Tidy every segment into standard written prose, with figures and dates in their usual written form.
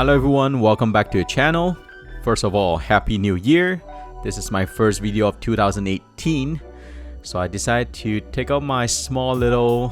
Hello everyone, welcome back to the channel. First of all, Happy New Year. This is my first video of 2018. So I decided to take out my small little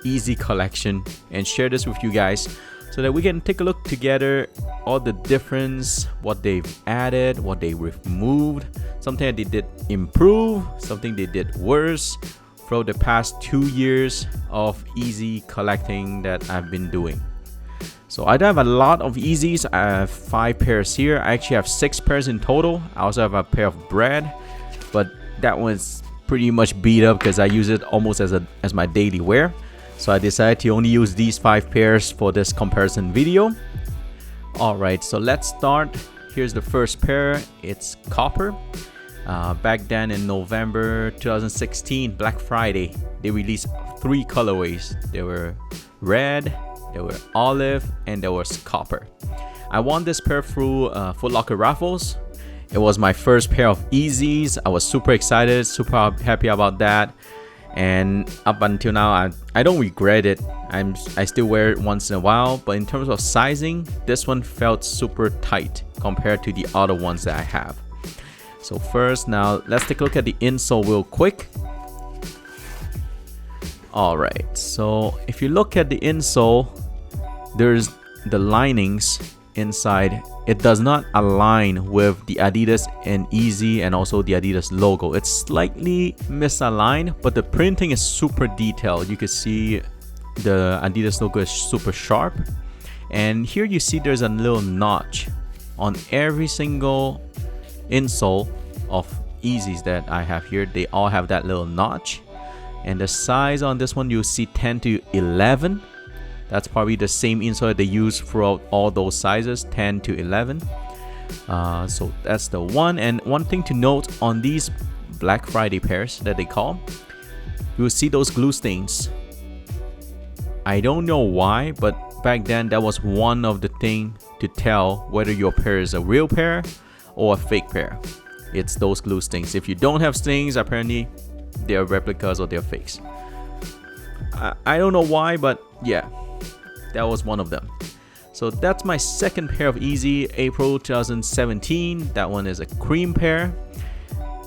Yeezy collection and share this with you guys so that we can take a look together all the difference, what they've added, what they removed, something that they did improve, something they did worse throughout the past 2 years of Yeezy collecting that I've been doing. So I don't have a lot of Yeezys. I have 5 pairs here. I actually have 6 pairs in total. I also have a pair of bread, but that one's pretty much beat up because I use it almost as my daily wear. So I decided to only use these 5 pairs for this comparison video. Alright, so let's start. Here's the first pair. It's copper. Back then in November 2016, Black Friday, they released 3 colorways. They were red, there were olive, and there was copper. I won this pair through Foot Locker raffles. It was my first pair of Yeezys. I was super excited, super happy about that. And up until now, I don't regret it. I still wear it once in a while. But in terms of sizing, this one felt super tight compared to the other ones that I have. So first, now let's take a look at the insole real quick. Alright, so if you look at the insole, there's the linings inside. It does not align with the Adidas and Yeezy and also the Adidas logo. It's slightly misaligned, but the printing is super detailed. You can see the Adidas logo is super sharp. And here you see there's a little notch on every single insole of Yeezys that I have here. They all have that little notch. And the size on this one, you'll see 10 to 11. That's probably the same insole they use throughout all those sizes, 10 to 11. So that's the one. And one thing to note on these Black Friday pairs that they call, you'll see those glue stains. I don't know why, but back then that was one of the things to tell whether your pair is a real pair or a fake pair. It's those glue stains. If you don't have stains, apparently they're replicas or they're fakes. I don't know why, but yeah, that was one of them. So that's my second pair of Yeezy, April 2017. That one is a cream pair.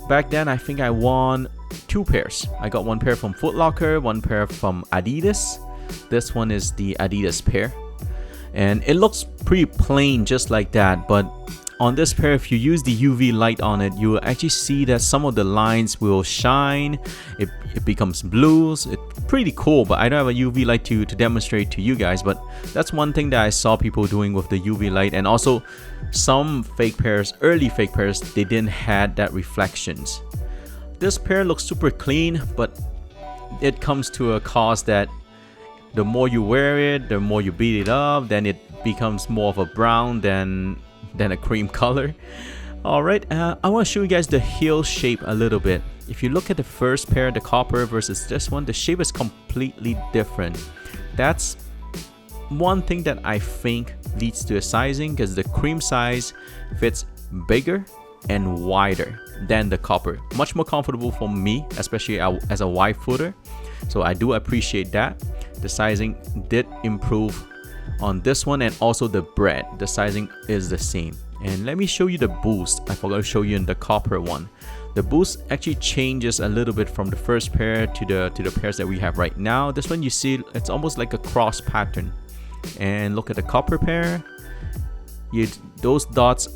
Back then, I think I won 2 pairs. I got 1 pair from Foot Locker, 1 pair from Adidas. This one is the Adidas pair. And it looks pretty plain just like that, but on this pair, if you use the UV light on it, you will actually see that some of the lines will shine. It becomes blues. It's pretty cool, but I don't have a UV light to demonstrate to you guys. But that's one thing that I saw people doing with the UV light. And also some fake pairs, early fake pairs, they didn't have that reflections. This pair looks super clean, but it comes to a cost that the more you wear it, the more you beat it up, then it becomes more of a brown than a cream color. Alright, I want to show you guys the heel shape a little bit. If you look at the first pair, the copper versus this one, the shape is completely different. That's one thing that I think leads to a sizing, because the cream size fits bigger and wider than the copper. Much more comfortable for me, especially as a wide footer. So I do appreciate that. The sizing did improve on this one, and also the bread, the sizing is the same. And let me show you the boost. I forgot to show you in the copper one. The boost actually changes a little bit from the first pair to the pairs that we have right now. This one, you see it's almost like a cross pattern. And look at the copper pair, those dots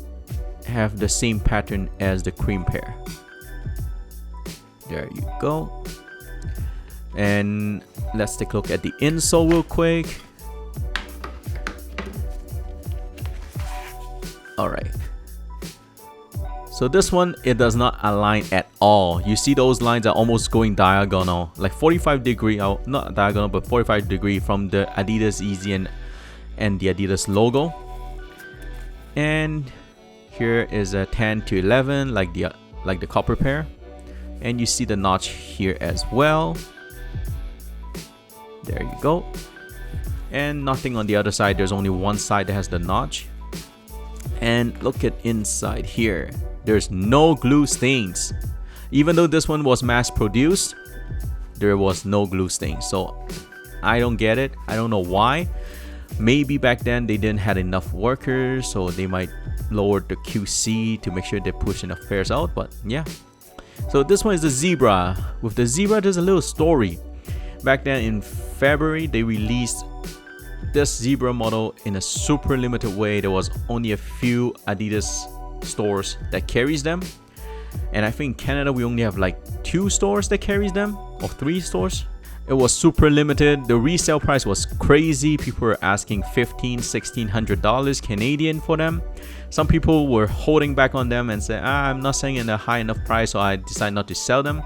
have the same pattern as the cream pair. There you go. And let's take a look at the insole real quick. Alright, so this one, it does not align at all. You see those lines are almost going diagonal, like 45 degree, not diagonal, but 45 degree from the Adidas YEEZY and the Adidas logo. And here is a 10 to 11, like the copper pair. And you see the notch here as well. There you go. And nothing on the other side. There's only one side that has the notch. And look at inside here. There's no glue stains. Even though this one was mass produced, there was no glue stains. So I don't get it. I don't know why. Maybe back then they didn't have enough workers, so they might lower the QC to make sure they push enough pairs out. But yeah, so this one is the Zebra. With the Zebra, there's a little story. Back then in February, they released this Zebra model in a super limited way. There was only a few Adidas stores that carries them, and I think in Canada we only have like 2 stores that carries them, or 3 stores. It was super limited. The resale price was crazy. People were asking $1,500-$1,600 Canadian for them. Some people were holding back on them and said, I'm not selling at a high enough price, so I decided not to sell them.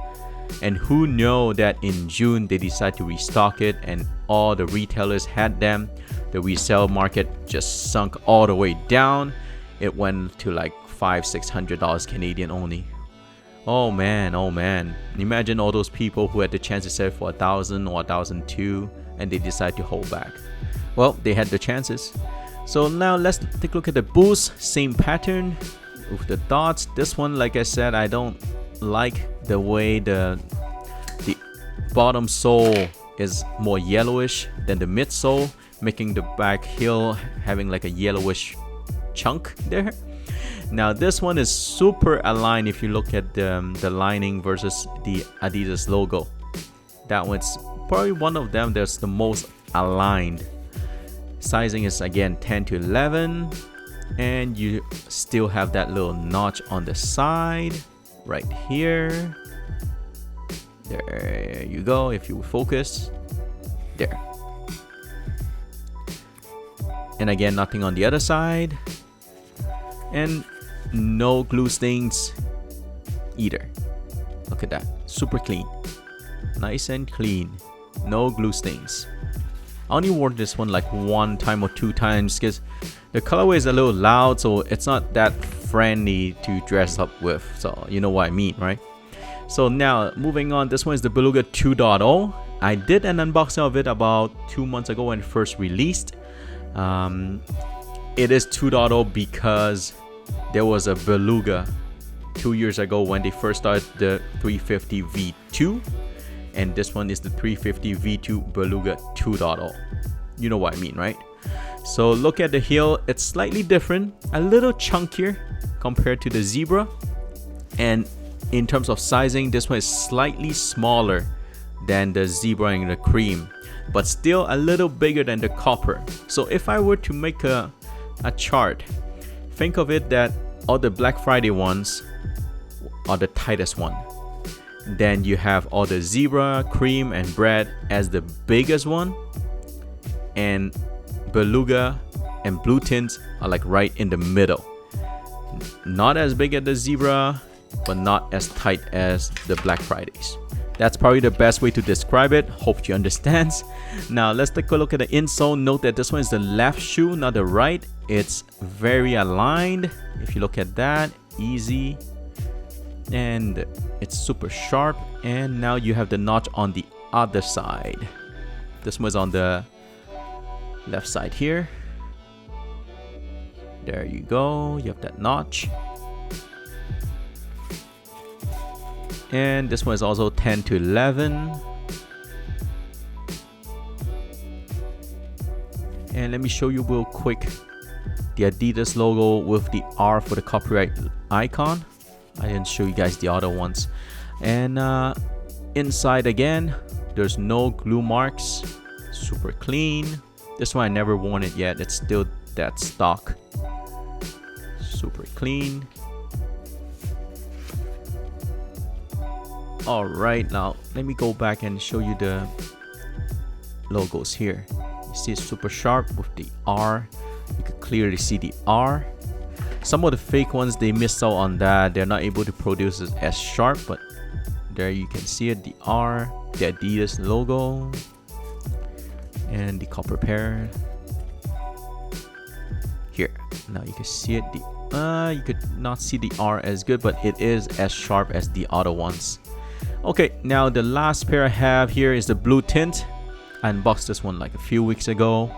And who know that in June they decided to restock it, and all the retailers had them. The resale market just sunk all the way down. It went to like $500-$600 Canadian only. Oh man, oh man. Imagine all those people who had the chance to sell for $1,000 or $1,200 and they decide to hold back. Well, they had the chances. So now let's take a look at the Boost. Same pattern with the dots. This one, like I said, I don't like the way the bottom sole is more yellowish than the midsole, making the back heel having like a yellowish chunk there. Now this one is super aligned if you look at the lining versus the Adidas logo. That one's probably one of them that's the most aligned. Sizing is again 10 to 11, and you still have that little notch on the side right here. There you go. If you focus there, and again nothing on the other side, and no glue stains either. Look at that, super clean, nice and clean, no glue stains. I only wore this one like 1 time or 2 times because the colorway is a little loud, so it's not that friendly to dress up with, so you know what I mean, right? So now moving on, this one is the Beluga 2.0. I did an unboxing of it about 2 months ago when it first released. It is 2.0 because there was a Beluga 2 years ago when they first started the 350 V2, and this one is the 350 V2 Beluga 2.0. You know what I mean, right? So look at the heel, it's slightly different, a little chunkier compared to the Zebra, and in terms of sizing, this one is slightly smaller than the Zebra and the Cream, but still a little bigger than the Copper. So if I were to make a chart, think of it that all the Black Friday ones are the tightest one. Then you have all the Zebra, Cream, and Bread as the biggest one, and Beluga and Blue Tint are like right in the middle. Not as big as the Zebra, but not as tight as the Black Fridays. That's probably the best way to describe it. Hope you understand. Now let's take a look at the insole. Note that this one is the left shoe, not the right. It's very aligned. If you look at that, easy, and it's super sharp. And now you have the notch on the other side. This one's on the left side here. There you go. You have that notch. And this one is also 10 to 11. And let me show you real quick the Adidas logo with the R for the copyright icon. I didn't show you guys the other ones. And inside again, there's no glue marks, super clean. This one I never worn it yet, it's still that stock. Super clean. Alright, now let me go back and show you the logos here. You see it's super sharp with the R. You can clearly see the R. Some of the fake ones, they missed out on that. They're not able to produce it as sharp, but there you can see it, the R, the Adidas logo, and the copper pair. Here, now you can see it. You could not see the R as good, but it is as sharp as the other ones. Okay, now the last pair I have here is the Blue Tint. I unboxed this one like a few weeks ago.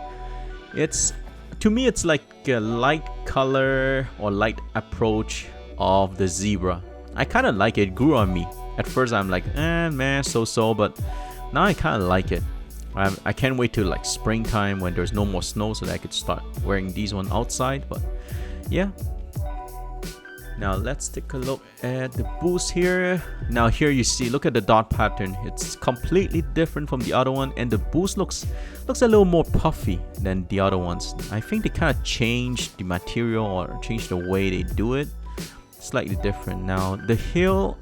To me, it's like a light color or light approach of the Zebra. I kind of like it. It grew on me. At first, I'm like, man, so-so, but now I kind of like it. I can't wait till like springtime when there's no more snow so that I could start wearing these one outside. But yeah. Now let's take a look at the boost here. Now here you see, look at the dot pattern. It's completely different from the other one, and the boost looks a little more puffy than the other ones. I think they kind of changed the material or changed the way they do it. Slightly different. Now the heel,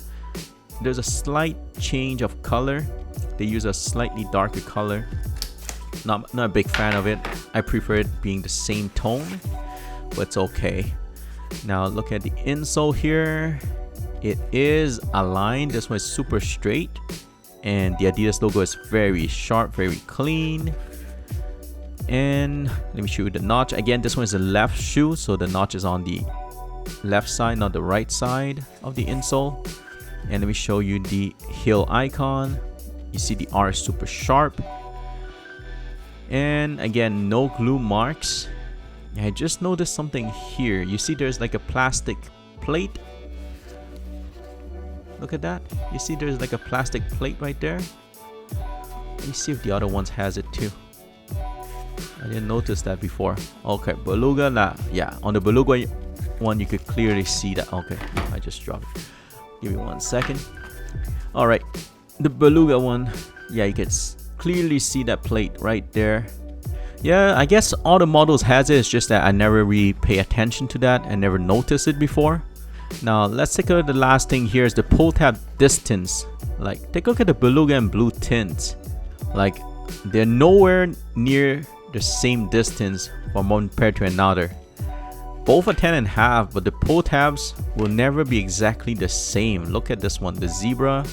there's a slight change of color. They use a slightly darker color. Not a big fan of it. I prefer it being the same tone, but it's okay. Now look at the insole here. It is aligned. This one is super straight, and the Adidas logo is very sharp, very clean. And let me show you the notch. Again, this one is a left shoe, so the notch is on the left side, not the right side of the insole. And let me show you the heel icon. You see the R is super sharp, and again, no glue marks. I just noticed something here. You see there's like a plastic plate. Look at that. You see there's like a plastic plate right there. Let me see if the other ones has it too. I didn't notice that before. Okay, Beluga. Yeah, on the Beluga one you could clearly see that. Okay, I just dropped it. Give me 1 second. All right, the Beluga one. Yeah, you can clearly see that plate right there. Yeah, I guess all the models has it. It's just that I never really pay attention to that. I never noticed it before. Now let's take a look at the last thing here is the pull tab distance. Like, take a look at the Beluga and blue tints. Like, they're nowhere near the same distance from one pair to another. Both are 10.5, but the pull tabs will never be exactly the same. Look at this one, the zebra.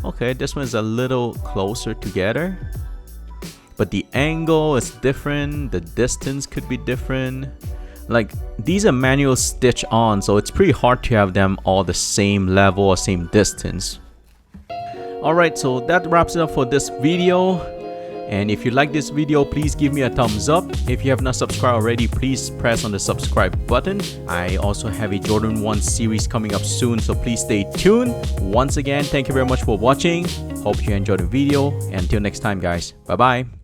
Okay, this one is a little closer together, but the angle is different. The distance could be different. Like, these are manual stitch on, so it's pretty hard to have them all the same level or same distance. Alright, so that wraps it up for this video. And if you like this video, please give me a thumbs up. If you have not subscribed already, please press on the subscribe button. I also have a Jordan 1 series coming up soon, so please stay tuned. Once again, thank you very much for watching. Hope you enjoyed the video. And until next time, guys. Bye bye.